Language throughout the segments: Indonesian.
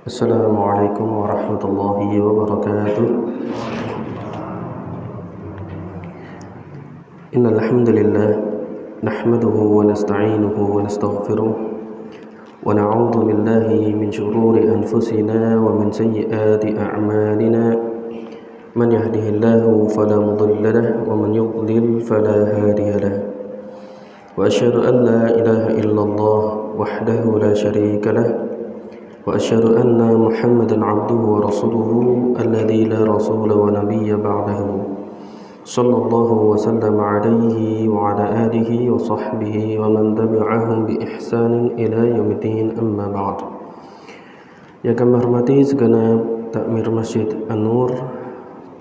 Assalamualaikum warahmatullahi wabarakatuh. Innal hamdalillah nahmaduhu wa nasta'inuhu wa nastaghfiruh wa na'udzu billahi min shururi anfusina wa min sayyiati a'malina. Man yahdihillahu fala mudilla lahu wa man yudlil fala hadiya lahu. Wa asyhadu an la ilaha illallah wahdahu la syarika lahu وأشهد أن محمدا عبده ورسوله الذي لا رسول ونبي بعده صلى الله وسلم عليه وعلى آله وصحبه ومن تبعهم بإحسان إلى يوم الدين أما بعد. Yang kami hormati segenap takmir Masjid An-Nur,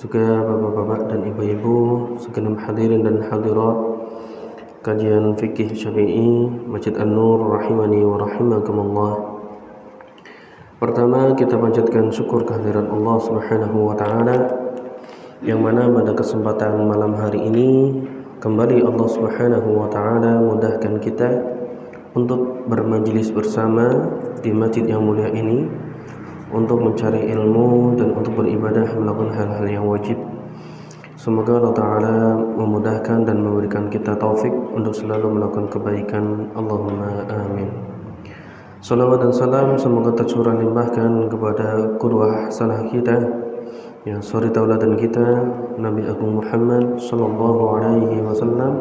juga bapak-bapak dan ibu-ibu, segenap hadirin dan hadirat kajian fikih Syafi'i Masjid An-Nur rahimani wa rahimakumullah. Pertama, kita panjatkan syukur kehadirat Allah Subhanahu wa taala, yang mana pada kesempatan malam hari ini kembali Allah Subhanahu wa taala mudahkan kita untuk bermajelis bersama di masjid yang mulia ini untuk mencari ilmu dan untuk beribadah, melakukan hal-hal yang wajib. Semoga Allah taala memudahkan dan memberikan kita taufik untuk selalu melakukan kebaikan. Allahumma amin. Salawat dan salam semoga tercurah limpahkan kepada qudwah hasanah kita, yang suri tauladan kita, Nabi Agung Muhammad sallallahu alaihi wasallam,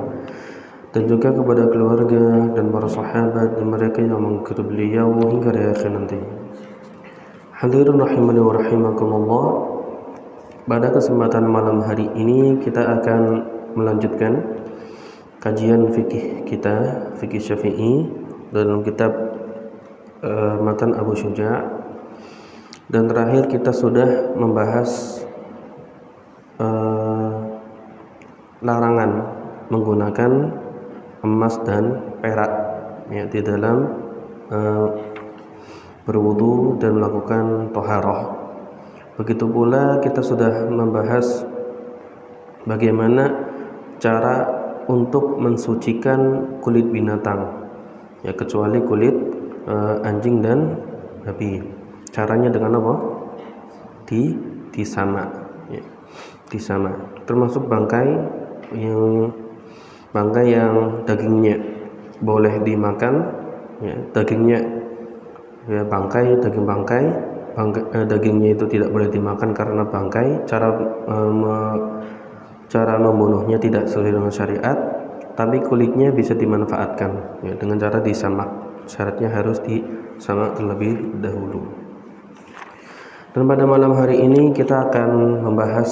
dan juga kepada keluarga dan para sahabat dan mereka yang mengikuti beliau hingga di akhir nanti. Hadirin rahimani wa rahimakumullah. Pada kesempatan malam hari ini kita akan melanjutkan kajian fikih kita, fikih Syafi'i dalam kitab Matan Abu Syuja', dan terakhir kita sudah membahas larangan menggunakan emas dan perak ya, di dalam berwudu dan melakukan toharoh. Begitu pula kita sudah membahas bagaimana cara untuk mensucikan kulit binatang ya, kecuali kulit anjing dan babi. Caranya dengan apa? Disama ya. Disama. Termasuk bangkai yang dagingnya boleh dimakan ya, dagingnya ya, daging bangkai, dagingnya itu tidak boleh dimakan karena bangkai. Cara membunuhnya tidak sesuai dengan syariat, tapi kulitnya bisa dimanfaatkan ya, dengan cara disamak. Syaratnya harus disamak terlebih dahulu. Dan pada malam hari ini kita akan membahas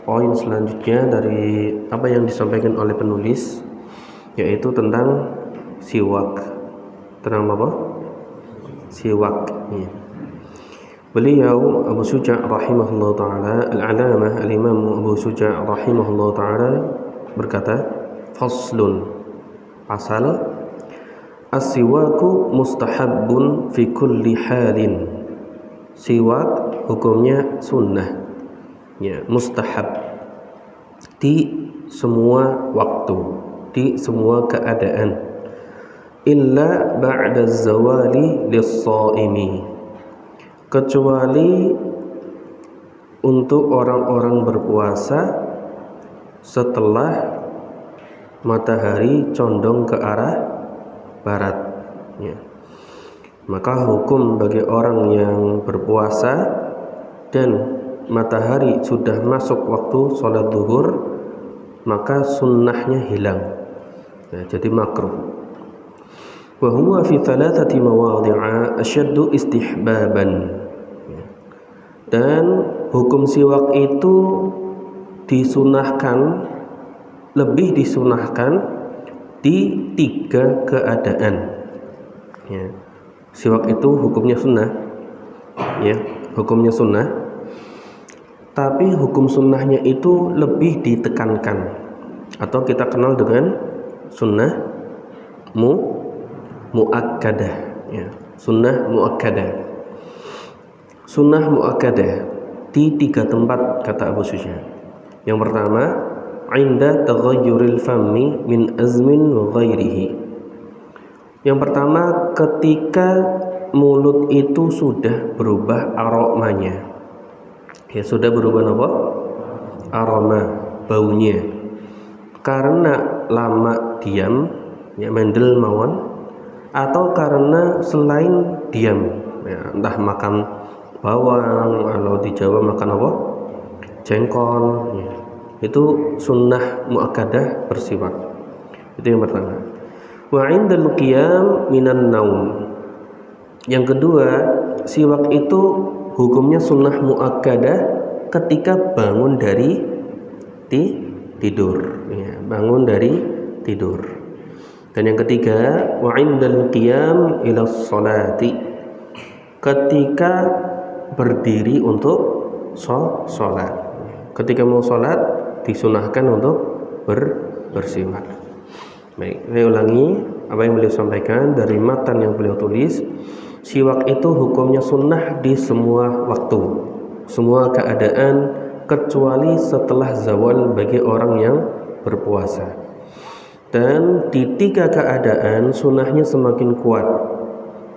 poin selanjutnya dari apa yang disampaikan oleh penulis, yaitu tentang siwak. Tentang apa? Siwak ya. Beliau Abu Syuja' rahimahullah ta'ala, al-alamah al-imam Abu Syuja' rahimahullah ta'ala berkata, faslun, pasal, as-siwaku mustahabbun fi kulli halin. Siwak hukumnya sunnah ya, mustahab di semua waktu, di semua keadaan, illa ba'da zawali lis-shaimi, kecuali untuk orang-orang berpuasa setelah matahari condong ke arah barat ya. Maka hukum bagi orang yang berpuasa dan matahari sudah masuk waktu sholat zuhur, maka sunnahnya hilang ya, jadi makruh. Wa huwa fi thalathati mawadhi'a asyaddu istihbaban ya. Dan hukum siwak itu disunahkan, lebih disunahkan di 3 keadaan ya. Siwak itu hukumnya sunnah ya, hukumnya sunnah, tapi hukum sunnahnya itu lebih ditekankan, atau kita kenal dengan sunnah muakkadah ya. Sunnah muakkadah. Sunnah muakkadah di 3 tempat kata Abu Syuja'. Yang pertama, inda taghayyuril fammi min azmin wa ghairihi. Yang pertama, ketika mulut itu sudah berubah aromanya. Ya, sudah berubah apa? Aroma, baunya. Karena lama diam, ya mendel mawon, atau karena selain diam, ya, entah makan bawang, kalau di Jawa makan apa? Jengkol, ya. Itu sunnah muakkadah bersiwak. Itu yang pertama. Wa indal qiyam minan naum. Yang kedua, siwak itu hukumnya sunnah muakkadah ketika bangun dari tidur, ya, bangun dari tidur. Dan yang ketiga, wa indal qiyam ila sholati, ketika berdiri untuk sholat. Ketika mau sholat disunahkan untuk bersiwak. Baik, saya ulangi apa yang beliau sampaikan dari matan yang beliau tulis. Siwak itu hukumnya sunnah di semua waktu, semua keadaan, kecuali setelah zawal bagi orang yang berpuasa. Dan di 3 keadaan sunnahnya semakin kuat.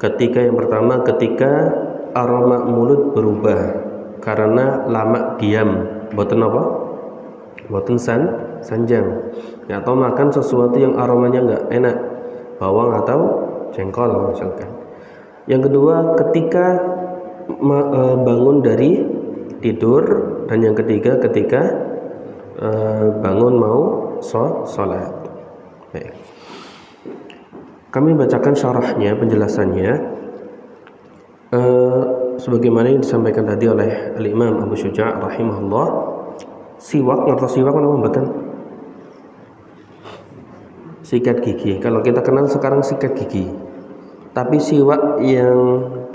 Ketika yang pertama, ketika aroma mulut berubah karena lama diam, boten apa? Boten sanjang, ya, atau makan sesuatu yang aromanya enggak enak, bawang atau jengkol misalkan. Yang kedua, ketika bangun dari tidur. Dan yang ketiga, ketika bangun mau sholat. Baik. Kami bacakan syarahnya, penjelasannya, sebagaimana yang disampaikan tadi oleh Al-Imam Abu Syuja' rahimahullah. Siwak atau siwak apa mboten? Sikat gigi. Kalau kita kenal sekarang sikat gigi. Tapi siwak yang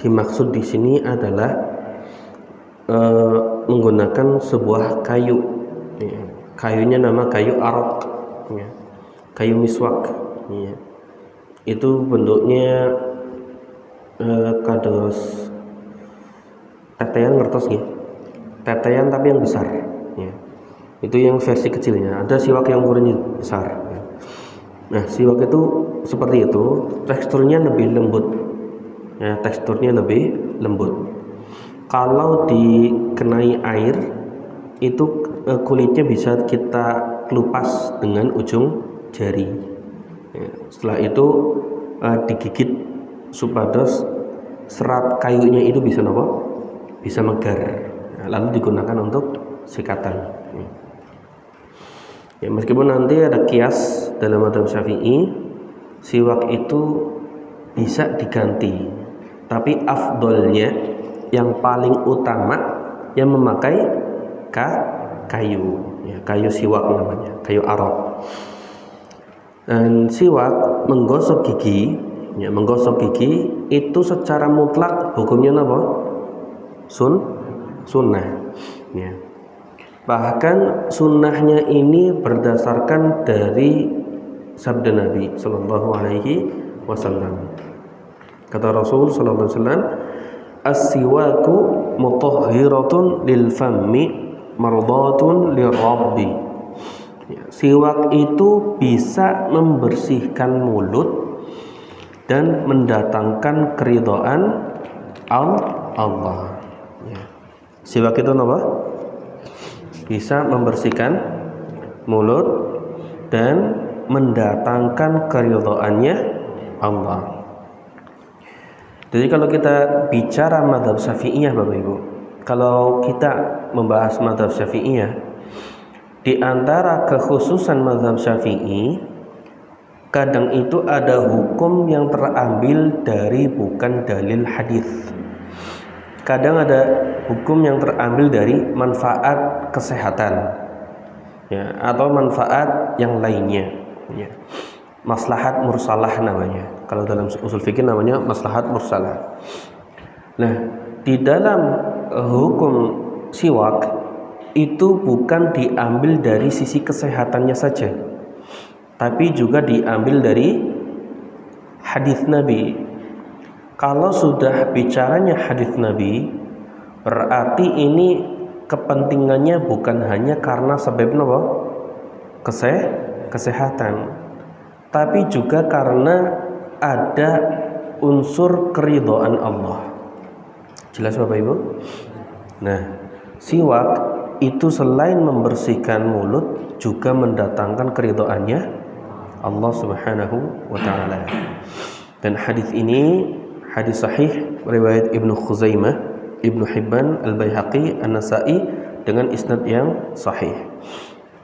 dimaksud di sini adalah menggunakan sebuah kayu. Ya. Kayunya nama kayu arok, ya. Kayu miswak. Ya. Itu bentuknya kados tetean, ngertos nggih? Tetean tapi yang besar. Ya. Itu yang versi kecilnya. Ada siwak yang ukurannya besar. Ya. Nah, siwak itu seperti itu, teksturnya lebih lembut. Ya, teksturnya lebih lembut. Kalau dikenai air, itu kulitnya bisa kita kelupas dengan ujung jari. Ya, setelah itu digigit supados serat kayunya itu bisa apa? Bisa megar. Nah, lalu digunakan untuk sikatan. Ya, meskipun nanti ada kias dalam mazhab Syafi'i, siwak itu bisa diganti, tapi afdolnya yang paling utama yang memakai kayu, ya, kayu siwak namanya, kayu arok. Dan siwak menggosok gigi, ya, menggosok gigi itu secara mutlak hukumnya apa? Sunnah. Ya. Bahkan sunnahnya ini berdasarkan dari sabda Nabi Sallallahu Alaihi Wasallam. Kata Rasul Sallallahu Alaihi Wasallam, as-siwaku mutahhiratun lil fammi mardatun lirabbi. Ya, siwak itu bisa membersihkan mulut dan mendatangkan keridhaan Allah. Ya. Siwak itu apa? Bisa membersihkan mulut dan mendatangkan keridhaannya Allah. Jadi kalau kita bicara mazhab Syafi'iyah, Bapak Ibu, kalau kita membahas mazhab Syafi'iyah, di antara kekhususan mazhab Syafi'i, kadang itu ada hukum yang terambil dari bukan dalil hadis. Kadang ada hukum yang terambil dari manfaat kesehatan, ya, atau manfaat yang lainnya, ya. Maslahat mursalah namanya. Kalau dalam usul fikih namanya maslahat mursalah. Nah, di dalam hukum siwak itu bukan diambil dari sisi kesehatannya saja, tapi juga diambil dari hadis Nabi. Kalau sudah bicaranya hadis Nabi, berarti ini kepentingannya bukan hanya karena sebab apa? Kesehatan, tapi juga karena ada unsur keridhaan Allah. Jelas Bapak Ibu? Nah, siwak itu selain membersihkan mulut juga mendatangkan keridhaannya Allah Subhanahu wa taala. Dan hadis ini hadis sahih riwayat Ibnu Khuzaimah, Ibnu Hibban, Al-Baihaqi, An-Nasa'i dengan isnad yang sahih.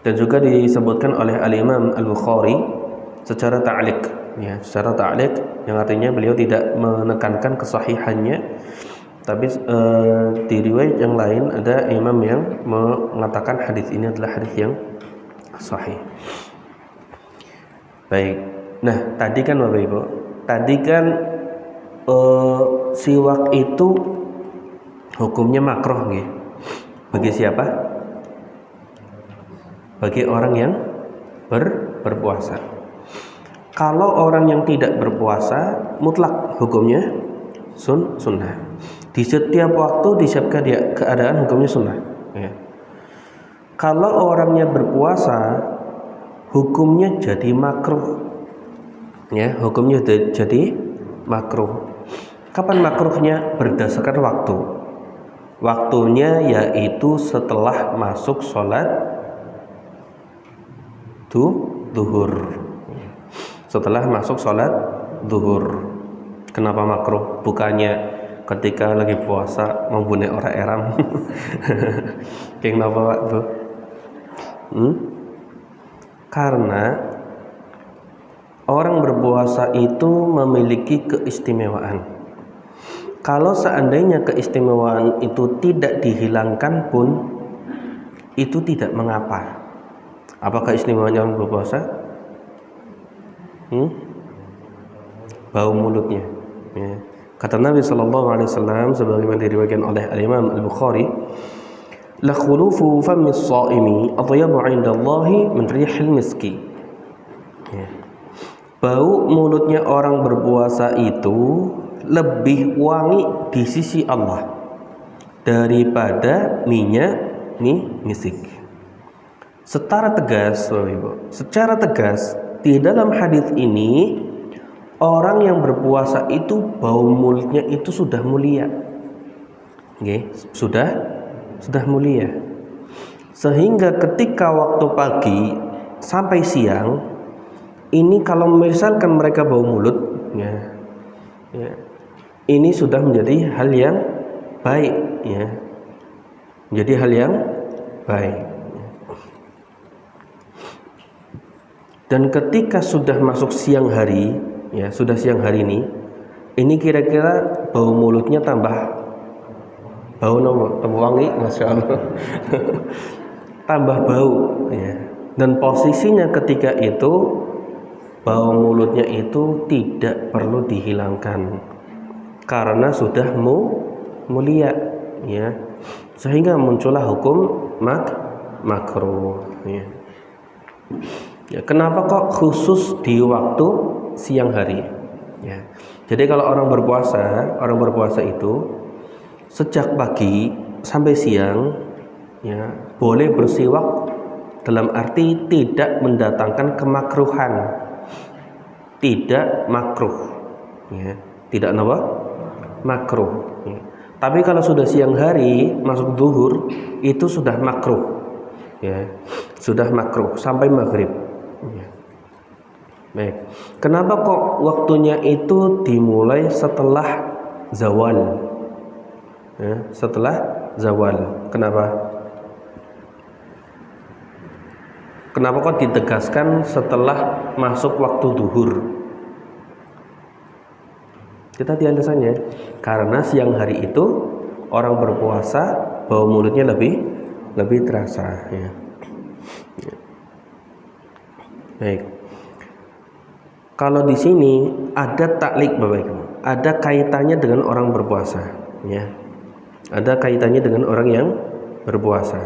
Dan juga disebutkan oleh Al-Imam Al-Bukhari secara ta'liq, ya, secara ta'liq yang artinya beliau tidak menekankan kesahihannya, tapi di riwayat yang lain ada imam yang mengatakan hadis ini adalah hadis yang sahih. Baik. Nah, tadi kan Bapak Ibu, tadi kan siwak itu hukumnya makruh nggih. Bagi siapa? Bagi orang yang berpuasa. Kalau orang yang tidak berpuasa, mutlak hukumnya sunnah. Di setiap waktu, di setiap keadaan hukumnya sunnah. Ya. Kalau orangnya berpuasa, hukumnya jadi makruh. Ya, hukumnya jadi makruh. Kapan makruhnya? Berdasarkan waktu. Waktunya yaitu setelah masuk sholat duhur. Setelah masuk sholat duhur. Kenapa makruh? Bukannya ketika lagi puasa membunuh orang eram. Kenapa Pak Bu? Karena orang berpuasa itu memiliki keistimewaan. Kalau seandainya keistimewaan itu tidak dihilangkan pun, itu tidak mengapa. Apa keistimewaannya orang berpuasa? Bau mulutnya. Ya. Kata Nabi SAW sebagaimana diriwayatkan oleh Al-Imam Al-Bukhari, la khulufu fammi as-shaimi atyabu 'inda Allahi min rihil miski. Ya. Bau mulutnya orang berpuasa itu lebih wangi di sisi Allah daripada minyak misik. Secara tegas, secara tegas di dalam hadis ini, orang yang berpuasa itu bau mulutnya itu sudah mulia. Okay, sudah mulia. Sehingga ketika waktu pagi sampai siang ini kalau misalkan mereka bau mulut, ya, ini sudah menjadi hal yang baik, ya. Menjadi hal yang baik. Dan ketika sudah masuk siang hari, ya, sudah siang hari ini kira-kira bau mulutnya tambah bau wangi, masya Allah. Tambah bau, ya. Dan posisinya ketika itu bau mulutnya itu tidak perlu dihilangkan karena sudah mulia, ya. Sehingga muncullah hukum makruh, ya. Ya, kenapa kok khusus di waktu siang hari? Ya. Jadi kalau orang berpuasa itu sejak pagi sampai siang, ya, boleh bersiwak dalam arti tidak mendatangkan kemakruhan, tidak makruh, ya, tidak apa? Makruh. Ya. Tapi kalau sudah siang hari masuk zuhur itu sudah makruh, ya, sudah makruh sampai maghrib. Ya. Baik. Kenapa kok waktunya itu dimulai setelah zawal? Ya, setelah zawal. Kenapa? Kenapa kok ditegaskan setelah masuk waktu duhur? Kita lihat alasannya. Karena siang hari itu orang berpuasa bau mulutnya lebih terasa, ya. Ya. Baik. Kalau di sini ada taklik Bapak Ibu, ada kaitannya dengan orang berpuasa, ya. Ada kaitannya dengan orang yang berpuasa.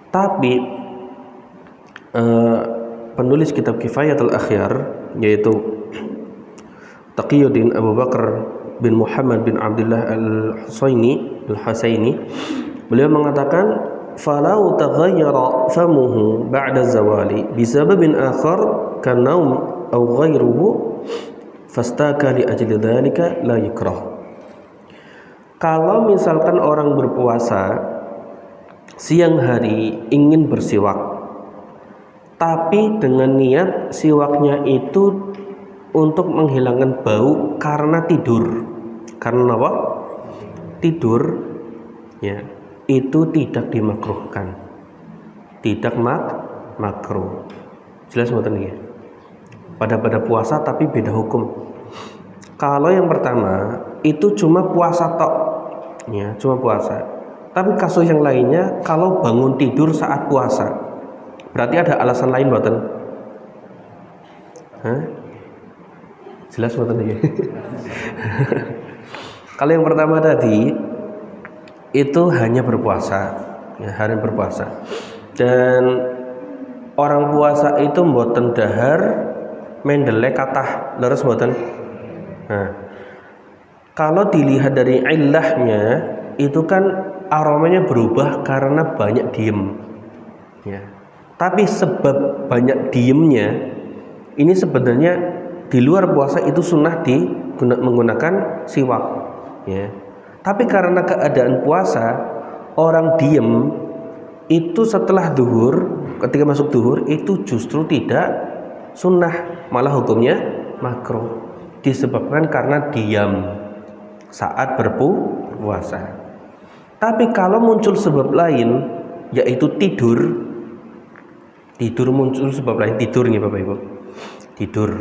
Tapi penulis kitab Kifayatul Akhyar yaitu Taqiyuddin Abu Bakar bin Muhammad bin Abdullah Al-Husaini, beliau mengatakan falau taghayyara famuhu ba'da zawali bisababin akhar kanaum aw ghairuhu fastaka li ajli dzalika la yukrah. Kalau misalkan orang berpuasa siang hari ingin bersiwak, tapi dengan niat siwaknya itu untuk menghilangkan bau karena tidur. Karena apa? Tidur, ya, itu tidak dimakruhkan. Tidak makruh. Jelas mboten nggih? Pada puasa tapi beda hukum. Kalau yang pertama itu cuma puasa tok, ya, cuma puasa. Tapi kasus yang lainnya kalau bangun tidur saat puasa, berarti ada alasan lain mboten? Hah? Jelas mboten ya? Kalau yang pertama tadi itu hanya berpuasa, ya, hanya berpuasa. Dan orang puasa itu mboten dahar mendele kathah leres mboten. Nah, kalau dilihat dari illahnya itu kan aromanya berubah karena banyak diem, ya. Tapi sebab banyak diemnya ini sebenarnya di luar puasa itu sunnah menggunakan siwak, ya. Tapi karena keadaan puasa orang diem itu setelah duhur, ketika masuk duhur itu justru tidak sunnah, malah hukumnya makruh. Disebabkan karena diam saat berpuasa. Tapi kalau muncul sebab lain, yaitu tidur muncul sebab lain, tidur nih Bapak Ibu, tidur.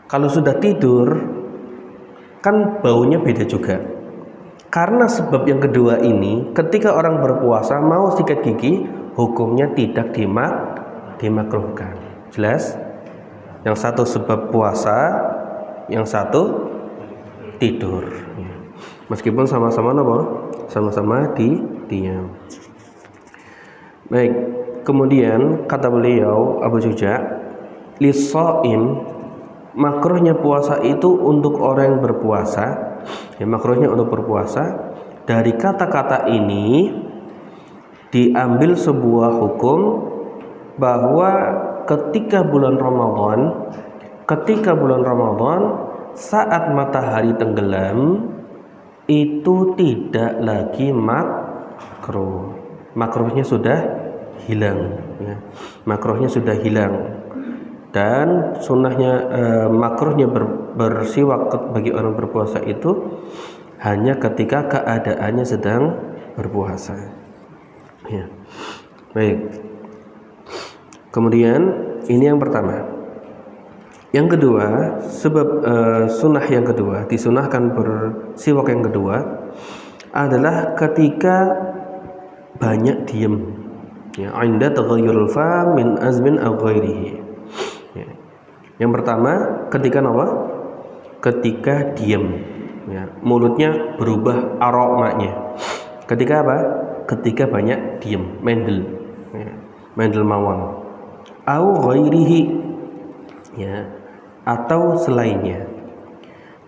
Kalau sudah tidur kan baunya beda juga. Karena sebab yang kedua ini, ketika orang berpuasa mau sikat gigi, hukumnya tidak dimakruhkan. Jelas? Yang satu sebab puasa, yang satu tidur. Meskipun sama-sama apa? Sama-sama diam. Baik, kemudian kata beliau Abu Juja, lis-shaim, makruhnya puasa itu untuk orang yang berpuasa, ya, makruhnya untuk berpuasa. Dari kata-kata ini diambil sebuah hukum bahwa ketika bulan Ramadan saat matahari tenggelam itu tidak lagi makruh. Makruhnya sudah hilang, ya. Makruhnya sudah hilang. Dan sunnahnya makruhnya bersiwak bagi orang berpuasa itu hanya ketika keadaannya sedang berpuasa, ya. Baik. Kemudian ini yang pertama. Yang kedua, sebab sunnah yang kedua, disunahkan bersiwak yang kedua adalah ketika banyak diem, ya, inda taghayyurul fam min azmin aw ghairihi. Ya. Yang pertama ketika apa? Ketika diem, ya, mulutnya berubah aromanya. Ketika apa? Ketika banyak diem, mendel, ya, mendel mawon. Aw ghairihi, ya, atau selainnya.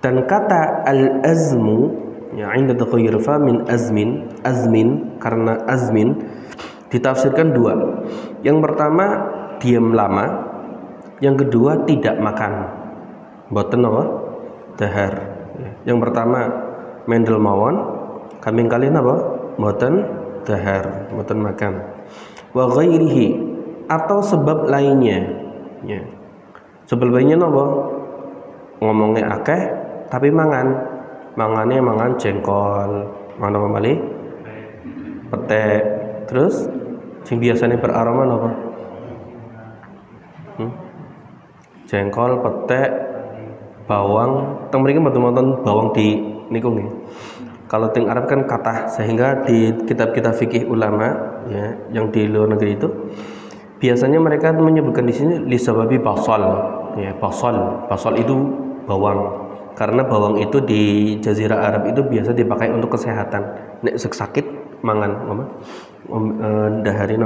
Dan kata al-azmu, ya, inda taghayyur fa min azmin, karena azmin ditafsirkan dua. Yang pertama diam lama, yang kedua tidak makan. Mboten apa? Dahar. Yang pertama mendel mawon, kambing kalian apa? Mboten dahar, mboten makan. Wa ghairihi, atau sebab lainnya, ya. Sebab lainnya apa? Ngomongnya akeh tapi mangannya mangan jengkol, mana malih petek, terus sing biasanya beraroma apa? Jengkol, petek, bawang. Teng mriki mboten bawang di niku nggih. Kalau ting Arab kan kathah, sehingga di kitab-kitab fikih ulama, ya, yang di luar negeri itu biasanya mereka menyebutkan di sini lisababi basal, ya, basal itu bawang. Karena bawang itu di Jazirah Arab itu biasa dipakai untuk kesehatan. Nek sakit mangan daharin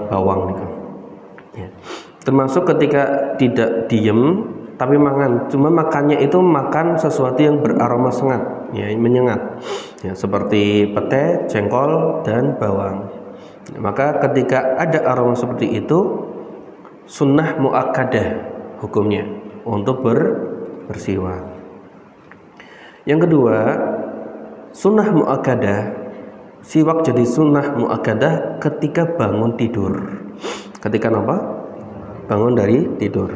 bawang gitu. Ya. Termasuk ketika tidak diem tapi mangan, cuma makannya itu makan sesuatu yang beraroma sengat, ya, menyengat, ya, seperti pete, jengkol, dan bawang. Maka ketika ada aroma seperti itu, sunnah muakkadah hukumnya untuk bersiwak. Yang kedua, sunnah muakkadah, siwak jadi sunnah muakkadah ketika bangun tidur. Ketika apa? Bangun dari tidur.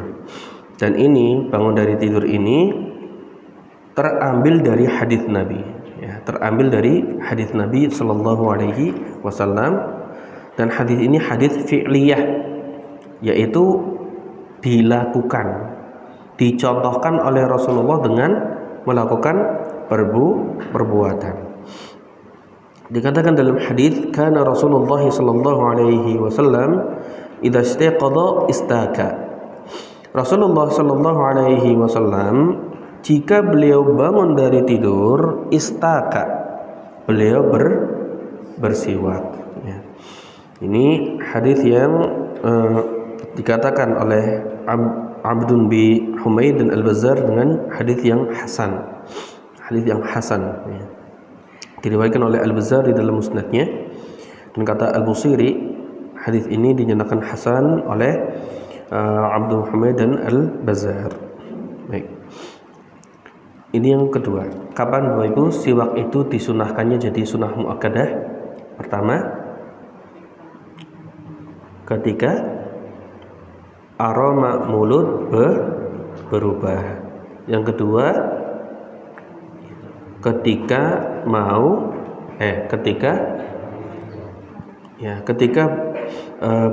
Dan ini bangun dari tidur ini terambil dari hadis Nabi, ya, terambil dari hadis Nabi Sallallahu Alaihi Wasallam. Dan hadis ini hadis fi'liyah, yaitu dilakukan, dicontohkan oleh Rasulullah dengan melakukan perbuatan. Dikatakan dalam hadis, kana Rasulullah Sallallahu Alaihi Wasallam idza istaqadha istaka. Rasulullah Sallallahu Alaihi Wasallam jika beliau bangun dari tidur, istaka, beliau bersiwak. Ya. Ini hadis yang dikatakan oleh Abdun bi Humaid dan Al-Bazzar dengan hadis yang hasan. Hadis yang hasan. Ya. Diriwayatkan oleh Al-Bazzar di dalam musnadnya, dan kata Al-Busiri, hadis ini dinyatakan hasan oleh Abdul Humaid dan Al-Bazzar. Baik. Ini yang kedua. Kapan Bapak Ibu siwak itu disunahkannya jadi sunnah muakkadah? Pertama, ketika aroma mulut berubah. Yang kedua, ketika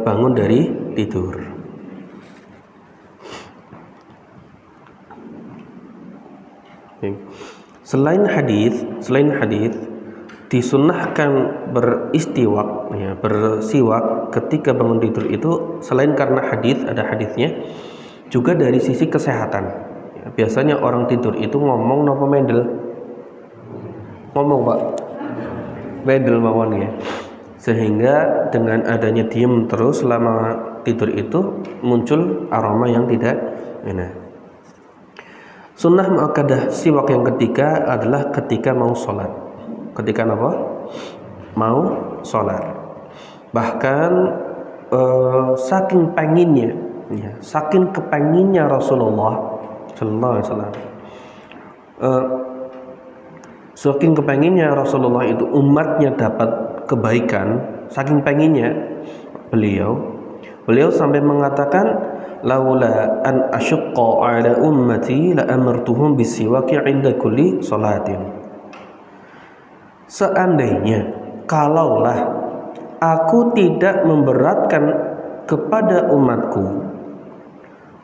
bangun dari tidur. Selain hadis disunnahkan beristiwak, ya, bersiwak ketika bangun tidur itu selain karena hadis, ada hadisnya, juga dari sisi kesehatan. Ya, biasanya orang tidur itu ngomong napa mendel? Ngomong, Pak. Mendel mawon ya. Sehingga dengan adanya diam terus selama tidur itu muncul aroma yang tidak enak. Sunnah muakkadah siwak yang ketiga adalah ketika mau sholat. Ketika apa? Mau sholat. Bahkan saking penginnya, ya, saking kepenginnya Rasulullah Sallallahu Alaihi Wasallam, saking kepenginnya Rasulullah itu umatnya dapat kebaikan, saking penginnya beliau sampai mengatakan, laula an asyqa ala ummati la amartuhum bisiwaki 'inda kulli salatin. Seandainya, kalaulah aku tidak memberatkan kepada umatku,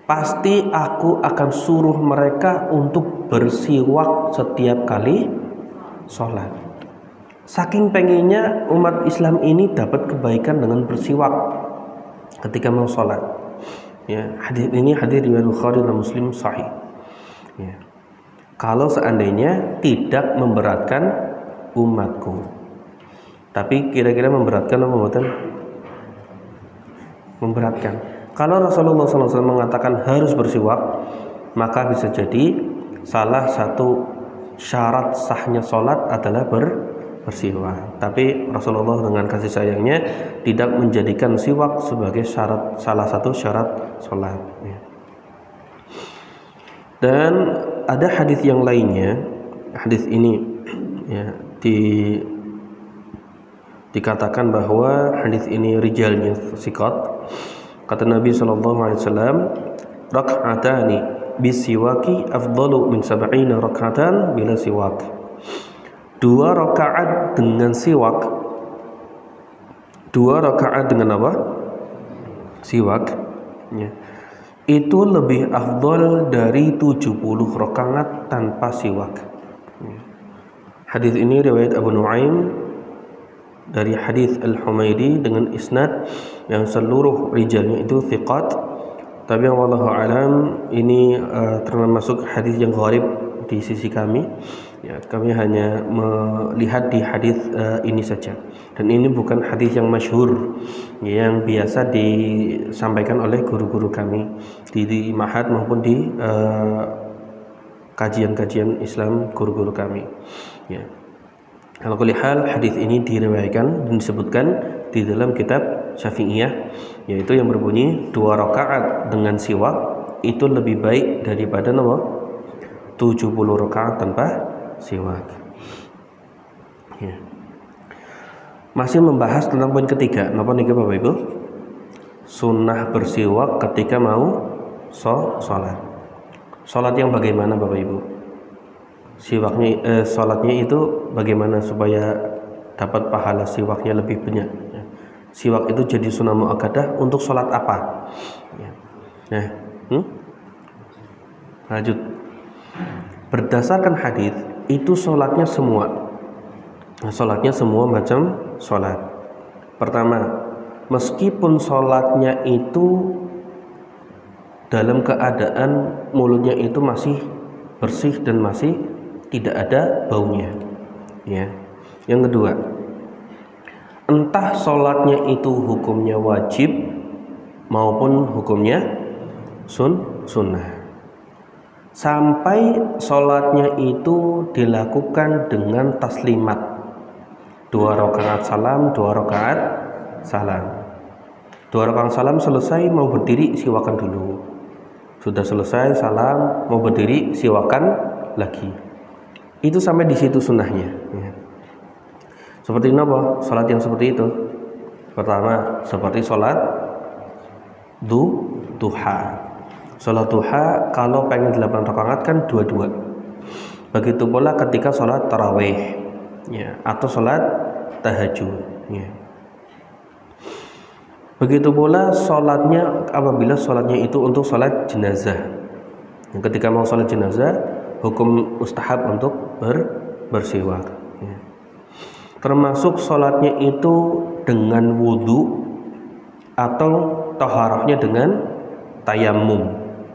pasti aku akan suruh mereka untuk bersiwak setiap kali sholat. Saking pengennya umat Islam ini dapat kebaikan dengan bersiwak ketika mau sholat. Ya, hadis ini hadis riwayat Bukhari dan Muslim sahih. Ya. Kalau seandainya tidak memberatkan umatku, tapi kira-kira memberatkan atau memberatkan? Memberatkan. Kalau Rasulullah SAW mengatakan harus bersiwak, maka bisa jadi salah satu syarat sahnya sholat adalah bersiwak. Tapi Rasulullah dengan kasih sayangnya tidak menjadikan siwak sebagai salah satu syarat sholat. Dan ada hadis yang lainnya. Hadis ini, ya, dikatakan bahwa hadis ini rijalnya thiqat. Kata Nabi SAW, rak'atani bisiwaki afdalu min sab'ina rak'atan bila siwak. 2 rakaat dengan siwak. 2 rakaat dengan apa? Siwak, ya. Itu lebih afdal dari 70 rakaat tanpa siwak. Hadis ini riwayat Abu Nuaim dari hadis Al-Humaidi dengan isnad yang seluruh rijalnya itu thiqat. Tapi wallahu alam ini termasuk hadis yang gharib di sisi kami. Ya, kami hanya melihat di hadis ini saja. Dan ini bukan hadis yang masyhur yang biasa disampaikan oleh guru-guru kami di Ma'had maupun di kajian-kajian Islam guru-guru kami. Ya. Kalau kulihal hadis ini diriwayatkan dan disebutkan di dalam kitab Syafi'iyah, yaitu yang berbunyi 2 rakaat dengan siwak itu lebih baik daripada 70 rakaat tanpa siwak. Ya. Masih membahas tentang poin ketiga. Napa niki Bapak Ibu? Sunnah bersiwak ketika mau sholat. Sholat yang bagaimana Bapak Ibu? Sholatnya itu bagaimana supaya dapat pahala siwaknya lebih banyak? Ya. Siwak itu jadi sunnah muakkadah untuk sholat apa? Ya. Nah, lanjut. Berdasarkan hadis itu sholatnya semua macam sholat. Pertama, meskipun sholatnya itu dalam keadaan mulutnya itu masih bersih dan masih tidak ada baunya, ya. Yang kedua, entah sholatnya itu hukumnya wajib maupun hukumnya sunnah, sampai sholatnya itu dilakukan dengan taslimat 2 rakaat salam, 2 rakaat salam. 2 rakaat salam selesai mau berdiri siwakan dulu. Sudah selesai salam mau berdiri siwakan lagi. Itu sampai di situ sunnahnya. Ya. Seperti apa? Salat yang seperti itu. Pertama, seperti salat duha. Salat duha kalau pengen 8 rakaat kan 2-2. Begitu pula ketika salat tarawih, ya, atau salat tahajud, ya. Begitu pula salatnya apabila salatnya itu untuk salat jenazah. Ketika mau salat jenazah, hukum mustahab untuk bersiwak, ya. Termasuk salatnya itu dengan wudu atau taharahnya dengan tayamum,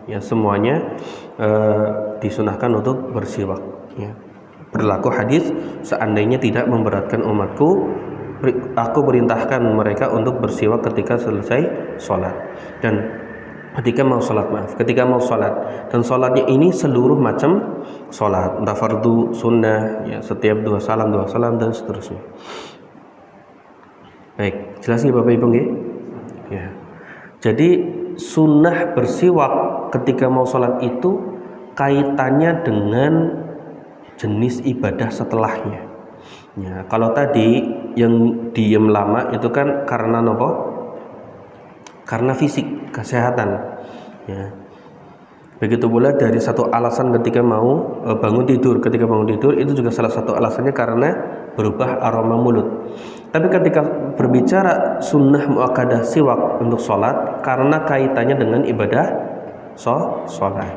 ya, semuanya disunahkan untuk bersiwak, ya. Berlaku hadis, seandainya tidak memberatkan umatku, aku perintahkan mereka untuk bersiwak ketika selesai sholat dan ketika mau sholat, dan sholatnya ini seluruh macam sholat, entah fardu, sunnah, ya, setiap 2 salam dan seterusnya. Baik, jelas nih Bapak Ibu nggih? Ya. Jadi sunnah bersiwak ketika mau sholat itu kaitannya dengan jenis ibadah setelahnya. Ya, kalau tadi yang diem lama itu kan karena apa? Karena fisik, kesehatan. Ya. Begitu pula dari satu alasan ketika mau bangun tidur. Ketika bangun tidur itu juga salah satu alasannya karena berubah aroma mulut. Tapi ketika berbicara sunnah muakkadah siwak untuk sholat, karena kaitannya dengan ibadah sholat.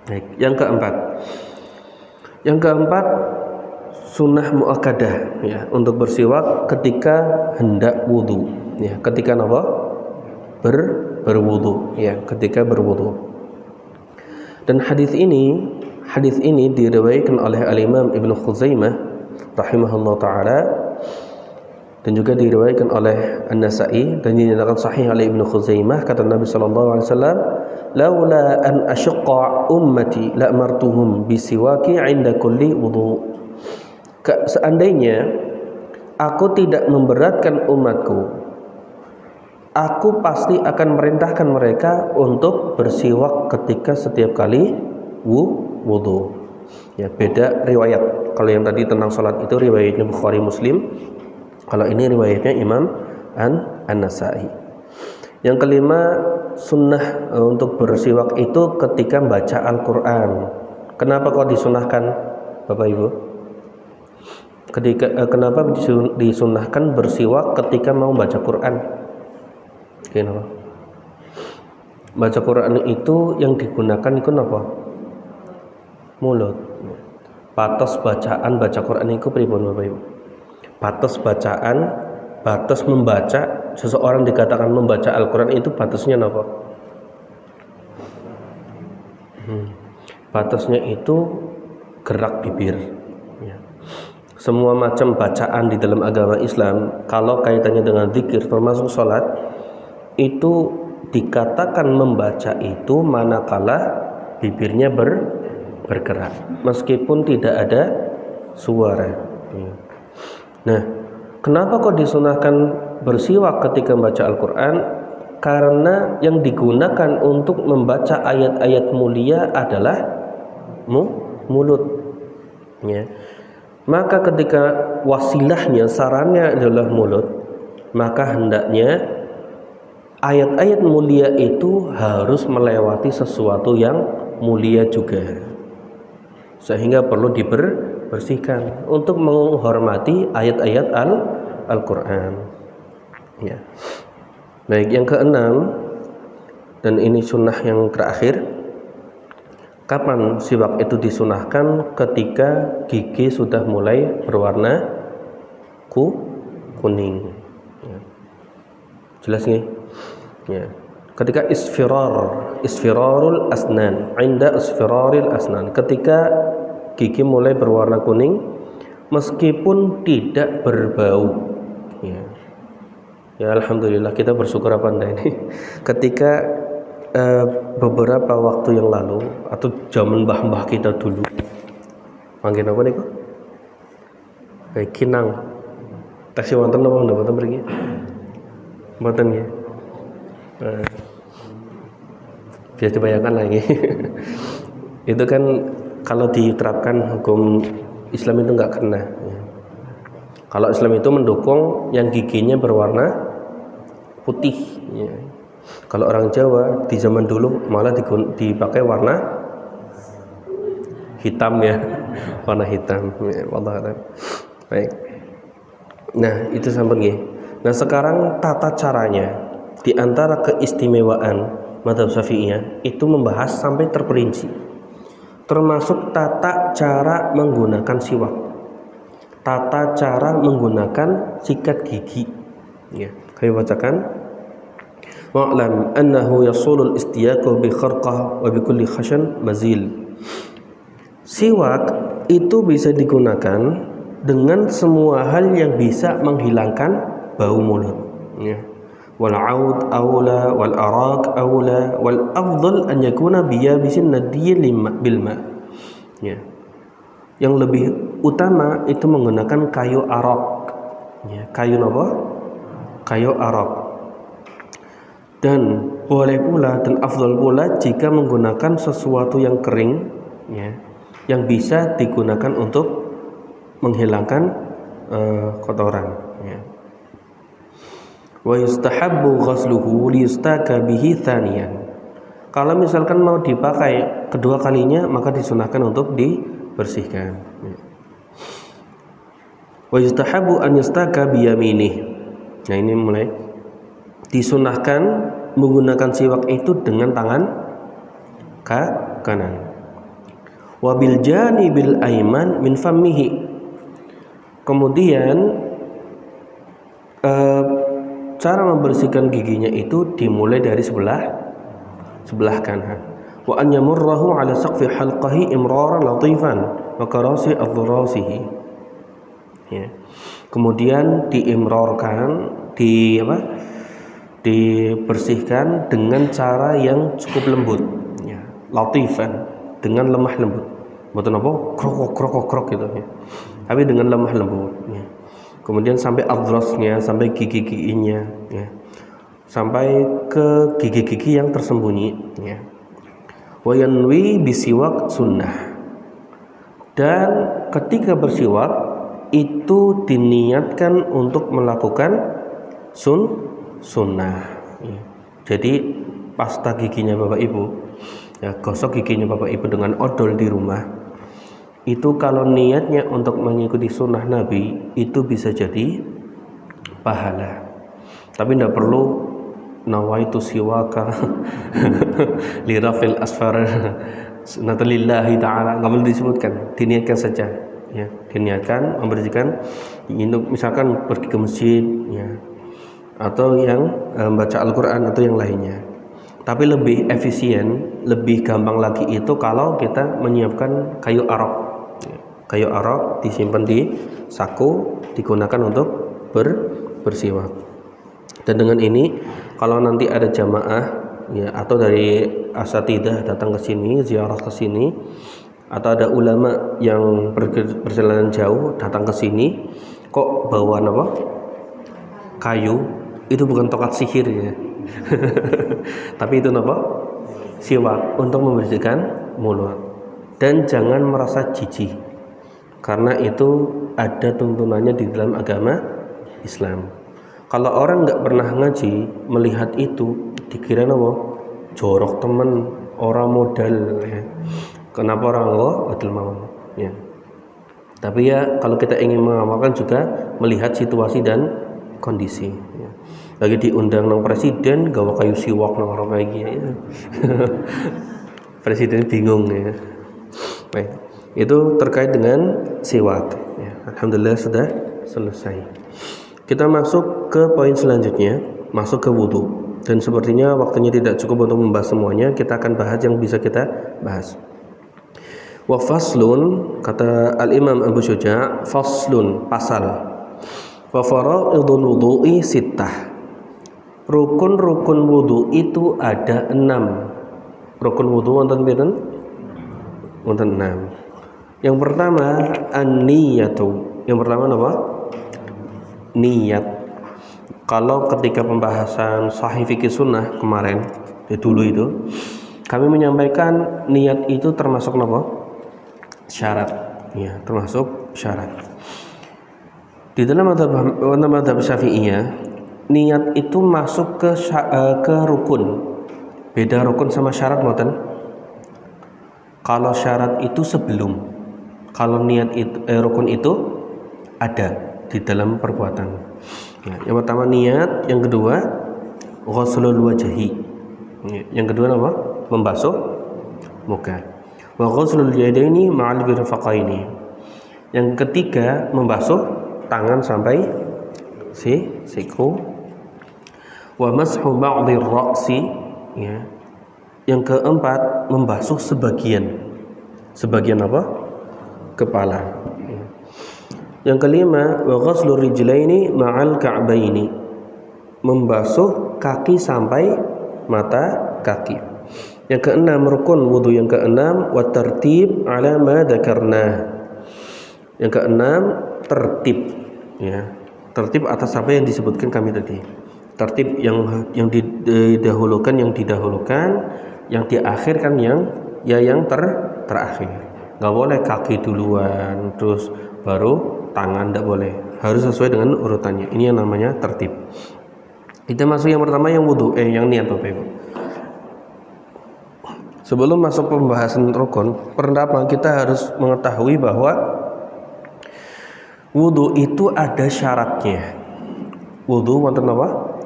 Baik, yang keempat, sunnah muakkadah, ya, untuk bersiwak ketika hendak wudu, ya, ketika apa? Berwudu, ya, ketika berwudu. Dan hadis ini diriwayatkan oleh Al-Imam Ibnu Khuzaimah rahimahullah taala, dan juga diriwayatkan oleh An-Nasa'i dan dinyatakan sahih oleh Ibnu Khuzaimah. Kata Nabi sallallahu alaihi wasallam, laula an asyqa ummati la amartuhum bisiwaki 'inda kulli wudu. Seandainya aku tidak memberatkan umatku, aku pasti akan merintahkan mereka untuk bersiwak ketika setiap kali wudu. Ya, beda riwayat. Kalau yang tadi tentang salat itu riwayatnya Bukhari Muslim, kalau ini riwayatnya Imam An-Nasa'i. Yang kelima, sunnah untuk bersiwak itu ketika baca Al-Quran. Kenapa kok disunahkan Bapak Ibu? Kenapa disunahkan bersiwak ketika mau baca Quran? Kenapa? Baca Quran itu yang digunakan itu apa? Mulut. Patos bacaan baca Quran itu pripun Bapak Ibu? Batas membaca, seseorang dikatakan membaca Al-Quran itu batasnya apa? Batasnya itu gerak bibir, ya. Semua macam bacaan di dalam agama Islam, kalau kaitannya dengan zikir termasuk sholat, itu dikatakan membaca itu manakala bibirnya bergerak, meskipun tidak ada suara, ya. Nah, kenapa kok disunahkan bersiwak ketika membaca Al-Quran? Karena yang digunakan untuk membaca ayat-ayat mulia adalah mulut, ya. Maka ketika wasilahnya, sarannya adalah mulut, maka hendaknya ayat-ayat mulia itu harus melewati sesuatu yang mulia juga, sehingga perlu dibersihkan untuk menghormati ayat-ayat Al-Quran, ya. Baik, yang keenam, dan ini sunnah yang terakhir. Kapan siwak itu disunahkan? Ketika gigi sudah mulai berwarna kuning, ya. Jelas nih, ya. Ketika isfirarul asnan, inda isfiraril asnan, ketika gigi mulai berwarna kuning meskipun tidak berbau, ya. Ya alhamdulillah, kita bersyukur apa anda ini. Ketika beberapa waktu yang lalu atau zaman mbah-mbah kita dulu, panggil apa nih kok? Kayak kinang. Taksi wonten apa mboten mriki? Mboten ya. Biar dibayangkan lagi. Itu kan kalau diterapkan hukum Islam itu enggak kena, ya. Kalau Islam itu mendukung yang giginya berwarna putih, ya. Kalau orang Jawa di zaman dulu malah dipakai warna hitam, ya. Warna hitam, ya. Wallahualam. Baik. Nah, itu sampun nggih. Nah, sekarang tata caranya, di antara keistimewaan mazhab Syafi'iyah itu membahas sampai terperinci, termasuk tata cara menggunakan siwak, tata cara menggunakan sikat gigi, ya. Kami bacakan: wa'lam annahu yasulul istiyaqu bi kharqah wa bi kulli khashan mazil. Siwak itu bisa digunakan dengan semua hal yang bisa menghilangkan bau mulut, ya. Wal 'aud aula wal araq aula wal afdal an yakuna biyabisin nadiyyin bil ma', ya. Yang lebih utama itu menggunakan kayu araq, ya. Kayu apa? Kayu araq. Dan boleh pula dan afdal pula jika menggunakan sesuatu yang kering, ya, yang bisa digunakan untuk menghilangkan kotoran, ya. Wa yustahabbu ghasluhu liyustaka bihi thaniyan. Kalau misalkan mau dipakai kedua kalinya, maka disunahkan untuk dibersihkan, ya. Wa yustahabbu an yustaka biyaminih. Nah, ini mulai disunahkan menggunakan siwak itu dengan tangan kanan. Wabil janibil aiman min fammihi. Kemudian cara membersihkan giginya itu dimulai dari sebelah kanan. Wa an yamurrahu ala saqfi halqahi imraran latifan wa karasi adhrasihi, ya. Kemudian diimrorkan, dibersihkan dengan cara yang cukup lembut, ya. Latifan, dengan lemah lembut, bukan apa krok gitu, ya. Tapi dengan lemah lembut, ya. Kemudian sampai adrasnya, sampai gigi-giginya, ya. Sampai ke gigi-gigi yang tersembunyi, ya. Wa yanwi bisiwak sunnah. Dan ketika bersiwak itu diniatkan untuk melakukan sunnah, ya. Jadi pasta giginya Bapak Ibu, ya, gosok giginya Bapak Ibu dengan odol di rumah, itu kalau niatnya untuk mengikuti sunnah Nabi itu bisa jadi pahala. Tapi tidak perlu nawaitu siwaka lirafil asfar natalillahi ta'ala, nggak perlu disebutkan, diniatkan saja, ya. Diniatkan membersihkan, misalkan pergi ke masjid, ya, atau yang baca Al-Quran atau yang lainnya. Tapi lebih efisien, lebih gampang lagi itu kalau kita menyiapkan kayu arok, ya. Kayu arok disimpan di saku, digunakan untuk bersiwak. Dan dengan ini kalau nanti ada jamaah, ya, atau dari asatidah datang ke sini, ziarah ke sini, atau ada ulama yang perjalanan jauh datang ke sini, kok bawa apa? Kayu, itu bukan tongkat sihir, ya. Tapi itu apa? Siwak untuk membersihkan mulut. dan jangan merasa jijik, karena itu ada tuntunannya di dalam agama Islam. Kalau orang nggak pernah ngaji melihat itu dikira apa? Jorok temen, orang modal ya. Kenapa orang modal mau ya. Tapi ya kalau kita ingin mengamalkan juga melihat situasi dan kondisi ya. Lagi diundang nang presiden gawa kayu siwak nang orang kayak gini ya. Presiden bingung ya. Baik, itu terkait dengan siwak ya. Alhamdulillah sudah selesai. Kita masuk ke poin selanjutnya, masuk ke wudu. Dan sepertinya waktunya tidak cukup untuk membahas semuanya. Kita akan bahas yang bisa kita bahas. Wa faslun, kata Al-Imam Abu Syuja', faslun, pasal. Wa fara'idul wudu'i sittah. Rukun-rukun wudu itu ada 6. Rukun wudu wonten pinten? Wonten 6. Yang pertama an-niyatu. Yang pertama apa? Niat. Kalau ketika pembahasan Sahih Fikih Sunnah kemarin dulu itu kami menyampaikan niat itu termasuk apa? Syarat ya, termasuk syarat. Di dalam mazhab Syafi'iyah niat itu masuk ke rukun. Beda rukun sama syarat mboten? Kalau syarat itu sebelum, kalau niat itu rukun itu ada di dalam perbuatan ya. Yang pertama niat, yang kedua ghuslul wajhi ya. Yang kedua apa? Membasuh muka. Wa ghuslul yadaini ma'al mirfaqaini. Yang ketiga membasuh tangan sampai siku. Wa mashu ba'dhi ra'si ya. Yang keempat membasuh sebagian apa? Kepala. Yang kelima wa ghuslur rijlaini ma'al ka'baini. Membasuh kaki sampai mata kaki. Yang keenam rukun wudu yang keenam wa tertib ala ma dzakarna. Yang keenam tertib ya. Tertib atas apa yang disebutkan kami tadi. Tertib yang didahulukan yang diakhirkan yang terakhir. Enggak boleh kaki duluan terus baru tangan, tidak boleh, harus sesuai dengan urutannya. Ini yang namanya tertib. Kita masuk yang pertama yang wudu, yang niat Bapak Ibu. Sebelum masuk pembahasan rukun, pertama kita harus mengetahui bahwa wudu itu ada syaratnya. Wudu wonten apa?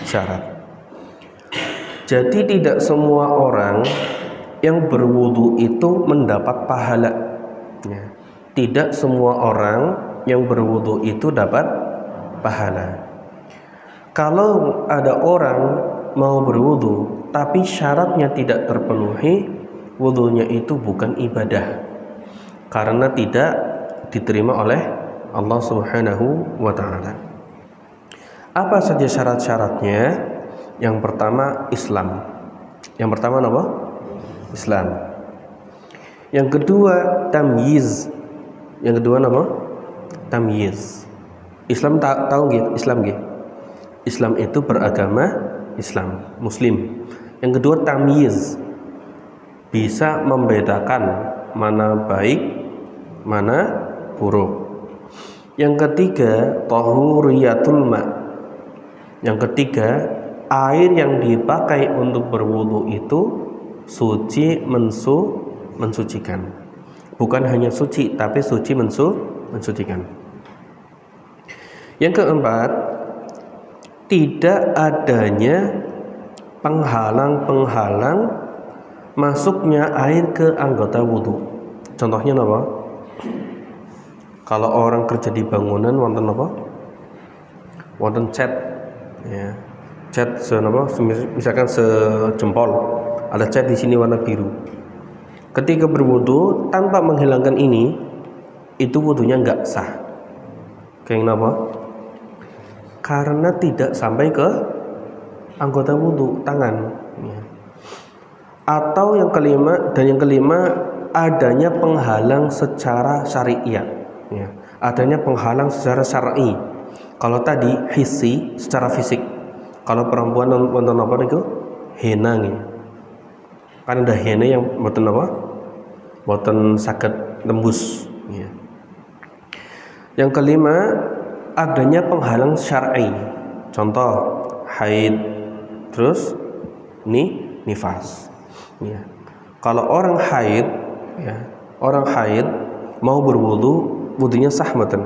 Syarat. Jadi tidak semua orang yang berwudu itu mendapat pahala. Ya. Tidak semua orang yang berwudu itu dapat pahala. Kalau ada orang mau berwudu tapi syaratnya tidak terpenuhi, wudunya itu bukan ibadah karena tidak diterima oleh Allah Subhanahu wa taala. Apa saja syarat-syaratnya? Yang pertama Islam. Yang pertama apa? Islam. Yang kedua tamyiz. Yang kedua apa? Tamyiz. Islam tahu nggih? Islam nggih. Islam itu beragama Islam, Muslim. Yang kedua tamyiz. Bisa membedakan mana baik, mana buruk. Yang ketiga tahuriyatul ma. Yang ketiga air yang dipakai untuk berwudu itu suci mensucikan. Bukan hanya suci tapi suci mensucikan. Yang keempat, tidak adanya penghalang-penghalang masuknya air ke anggota wudu. Contohnya apa? Kalau orang kerja di bangunan wonten apa? Wonten cat ya. Cat misalkan sejempol. Ada cat di sini warna biru. Ketika berwudu tanpa menghilangkan ini, itu wudunya enggak sah. Kayak kenapa? Karena tidak sampai ke anggota wudu, tangan ya. Atau yang kelima adanya penghalang secara syariat ya. Adanya penghalang secara syar'i. Kalau tadi hissi secara fisik. Kalau perempuan nonton apa itu? Henna ya. Kan ada henna yang mboten apa? boten saged tembus ya. Yang kelima, adanya penghalang syar'i. Contoh haid, terus nifas ya. Kalau orang haid ya, orang haid mau berwudu, wudunya sah mboten?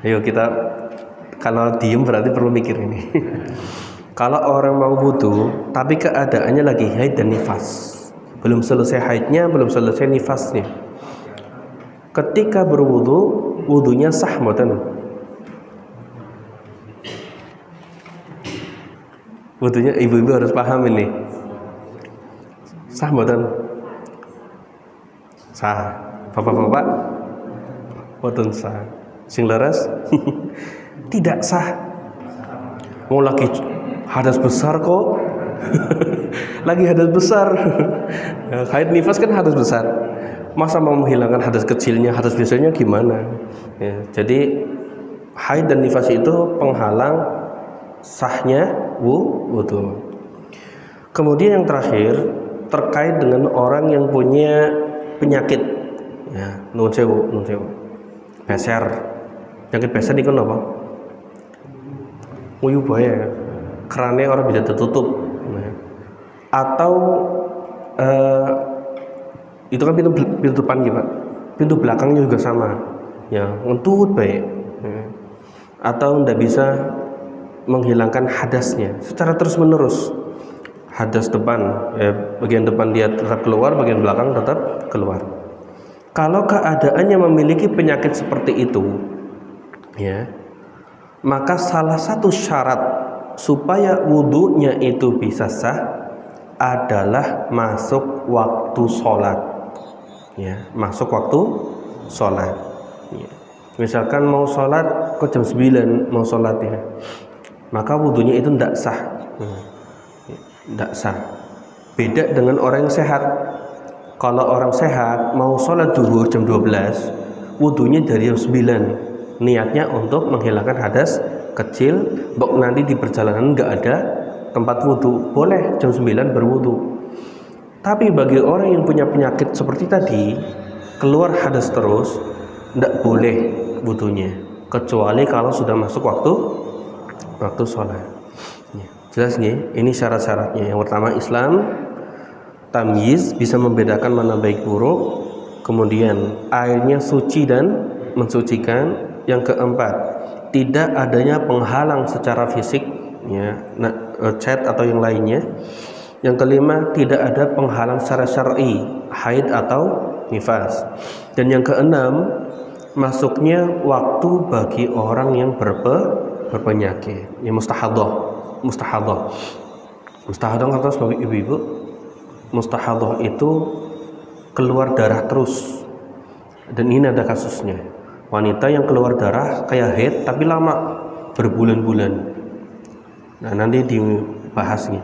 Ayo kita, kalau diem berarti perlu mikir ini. Kalau orang mau wudu tapi keadaannya lagi haid dan nifas, belum selesai haidnya, belum selesai nifasnya, ketika berwudu, wudunya sah mboten? Wudunya ibu-ibu harus paham ini. Sah mboten? Sah. Bapak-bapak? Mboten sah. Sing leres? Tidak sah. Mau lagi hadas besar kok. Lagi hadas besar. Haid nifas kan hadas besar. Masa mau menghilangkan hadas kecilnya, hadas biasanya gimana? Ya, jadi haid dan nifas itu penghalang sahnya wudu. Kemudian yang terakhir terkait dengan orang yang punya penyakit. Ya, nuwun sewu. Beser. Penyakit beser itu apa? Nguyu bahaya. Kerannya orang bisa tertutup. Nah, atau itu kan pintu depan gitu Pak. Pintu belakangnya juga sama. Ya, ngentut baik. Ya. Atau tidak bisa menghilangkan hadasnya secara terus-menerus. Hadas depan, bagian depan dia tetap keluar, bagian belakang tetap keluar. Kalau keadaannya memiliki penyakit seperti itu, ya, maka salah satu syarat supaya wudunya itu bisa sah adalah masuk waktu sholat. Ya, masuk waktu sholat. Ya. Misalkan mau sholat kok jam 9 mau sholat ya, maka wudunya itu tidak sah. Tidak sah. Beda dengan orang yang sehat. Kalau orang sehat mau sholat zuhur jam 12, wudunya dari jam 9, niatnya untuk menghilangkan hadas kecil. Bok nanti di perjalanan nggak ada tempat wudu, boleh jam 9 berwudu. Tapi bagi orang yang punya penyakit seperti tadi, keluar hadas terus, tidak boleh wudunya, kecuali kalau sudah masuk waktu sholat. Jelas nih, ini syarat-syaratnya. Yang pertama, Islam tamyiz, bisa membedakan mana baik buruk. Kemudian airnya suci dan mensucikan. Yang keempat, tidak adanya penghalang secara fisik ya, cat atau yang lainnya. Yang kelima, tidak ada penghalang secara syar'i, haid atau nifas. Dan yang keenam, masuknya waktu bagi orang yang berpenyakit, ya mustahadah. Mustahadah kata sebagai ibu-ibu, mustahadah itu keluar darah terus. Dan ini ada kasusnya, wanita yang keluar darah kayak haid tapi lama, berbulan-bulan. Nah, nanti dibahas nih.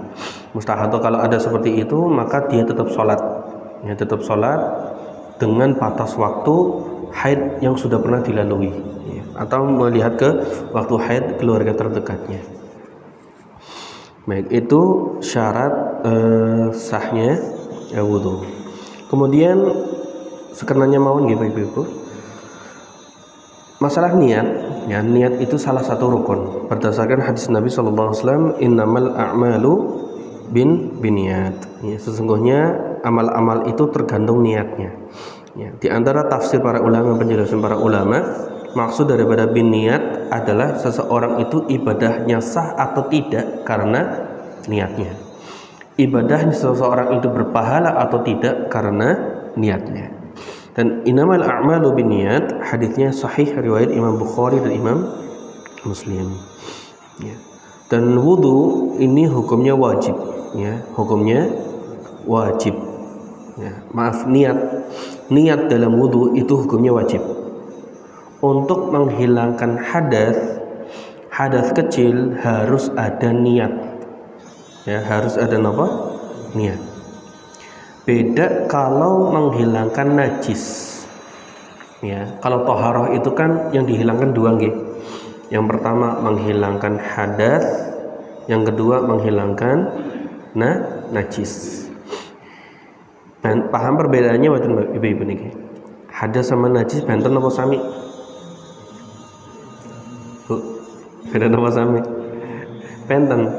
Mustahadah kalau ada seperti itu, maka dia tetap sholat ya, tetap sholat dengan batas waktu haid yang sudah pernah dilalui ya, atau melihat ke waktu haid keluarga terdekatnya. Baik, itu syarat sahnya wudu. Kemudian sekenanya mawon nggih Ibu-ibu. Masalah niat, ya, niat itu salah satu rukun. Berdasarkan hadis Nabi sallallahu alaihi wasallam, innamal a'malu binniyat. Ya, sesungguhnya amal-amal itu tergantung niatnya. Ya, di antara tafsir para ulama, penjelasan para ulama, maksud daripada bin niat adalah seseorang itu ibadahnya sah atau tidak karena niatnya. Ibadahnya seseorang itu berpahala atau tidak karena niatnya. Dan innamal a'malu binniyat, hadisnya sahih riwayat Imam Bukhari dan Imam Muslim. Ya. Dan wudu ini hukumnya wajib, ya, hukumnya wajib. Ya, maaf, niat dalam wudu itu hukumnya wajib. Untuk menghilangkan hadas kecil harus ada niat. Ya, harus ada apa? Niat. Beda kalau menghilangkan najis. Ya, kalau toharoh itu kan yang dihilangkan dua nggih. Yang pertama menghilangkan hadas, yang kedua menghilangkan najis. Paham perbedaannya mboten Ibu-ibu niki? Hadas sama najis benten apa sami? Bu, beda apa sami? Benten.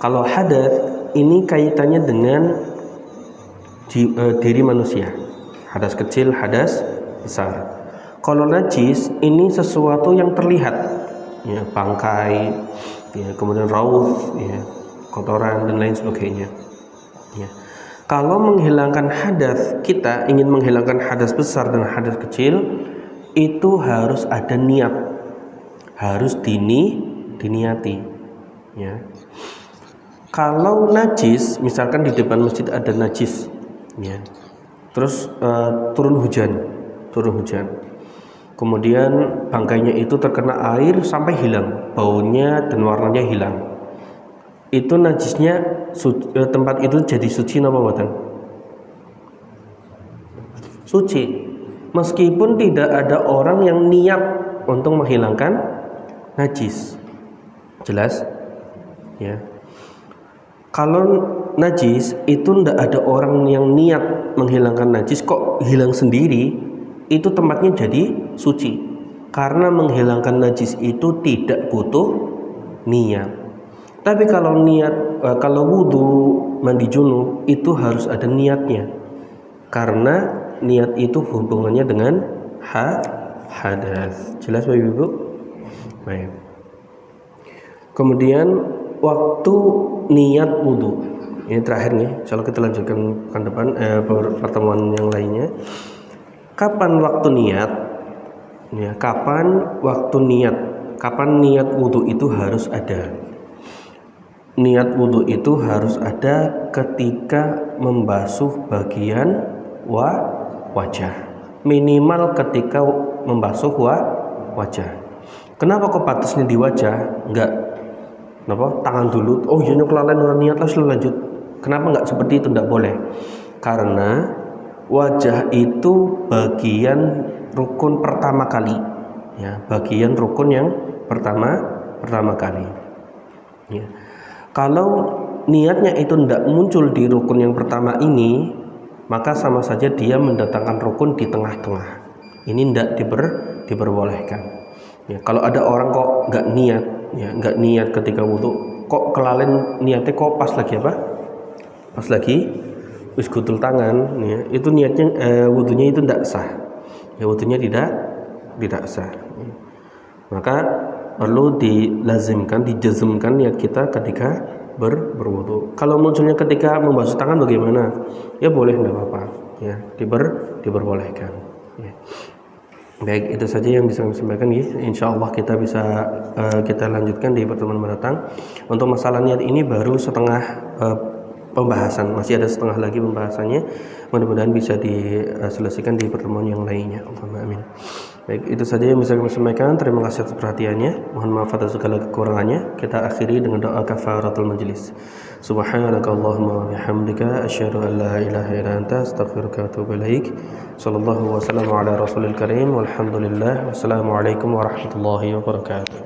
Kalau hadas ini kaitannya dengan diri manusia. Hadas kecil, hadas besar. Kalau najis ini sesuatu yang terlihat, ya, bangkai, ya, kemudian rauf, ya, kotoran dan lain sebagainya. Ya. Kalau menghilangkan hadas, kita ingin menghilangkan hadas besar dan hadas kecil, itu harus ada niat, harus diniati. Ya. Kalau najis, misalkan di depan masjid ada najis, ya, terus turun hujan, kemudian bangkainya itu terkena air sampai hilang, baunya dan warnanya hilang. Itu najisnya tempat itu jadi suci napa mboten? Suci. Meskipun tidak ada orang yang niat untuk menghilangkan najis. Jelas? Ya. Kalau najis itu tidak ada orang yang niat menghilangkan najis kok hilang sendiri, itu tempatnya jadi suci. Karena menghilangkan najis itu tidak butuh niat. Tapi kalau kalau wudhu, mandi junub itu harus ada niatnya, karena niat itu hubungannya dengan hadas. Jelas Bapak Ibu? Baik. Kemudian waktu niat wudhu, ini terakhir nih. Kalau kita lanjutkan pekan depan pertemuan yang lainnya. Kapan waktu niat? Ya, kapan waktu niat? Kapan niat wudhu itu harus ada? Niat wudhu itu harus ada ketika membasuh bagian wajah, minimal ketika membasuh wajah. Kenapa kok batasnya di wajah? Enggak, kenapa tangan dulu? Oh iya kelalen orang niat langsung lanjut. Kenapa enggak seperti itu? Enggak boleh, karena wajah itu bagian rukun pertama kali, ya, bagian rukun yang pertama kali. Ya. Kalau niatnya itu tidak muncul di rukun yang pertama ini, maka sama saja dia mendatangkan rukun di tengah-tengah. Ini tidak diperbolehkan. Ya, kalau ada orang kok nggak niat, ya, nggak niat ketika wudhu, kok kelalen niatnya kok pas lagi apa? Pas lagi wis gutul tangan, ya, itu niatnya wudhunya itu tidak sah. Ya, wudhunya tidak sah. Ya. Maka perlu dilazimkan, dijazmkan niat kita ketika berwudu. Kalau munculnya ketika membasuh tangan bagaimana? Ya boleh, tidak apa-apa. Ya, diperbolehkan. Ya. Baik, itu saja yang bisa kami sampaikan. Ya. Insya Allah kita bisa kita lanjutkan di pertemuan mendatang. Untuk masalah niat ini baru setengah pembahasan, masih ada setengah lagi pembahasannya. Mudah-mudahan bisa diselesaikan di pertemuan yang lainnya. Allahumma amin. Baik, itu saja yang bisa kami sampaikan. Terima kasih atas perhatiannya. Mohon maaf atas segala kekurangannya. Kita akhiri dengan doa kafaratul majlis. Subhanakallahumma wa bihamdika asyhadu an la ilaha illa anta astaghfiruka wa atubu ilaik. Sallallahu wasallam ala rasulil karim walhamdulillah. Wassalamualaikum warahmatullahi wabarakatuh.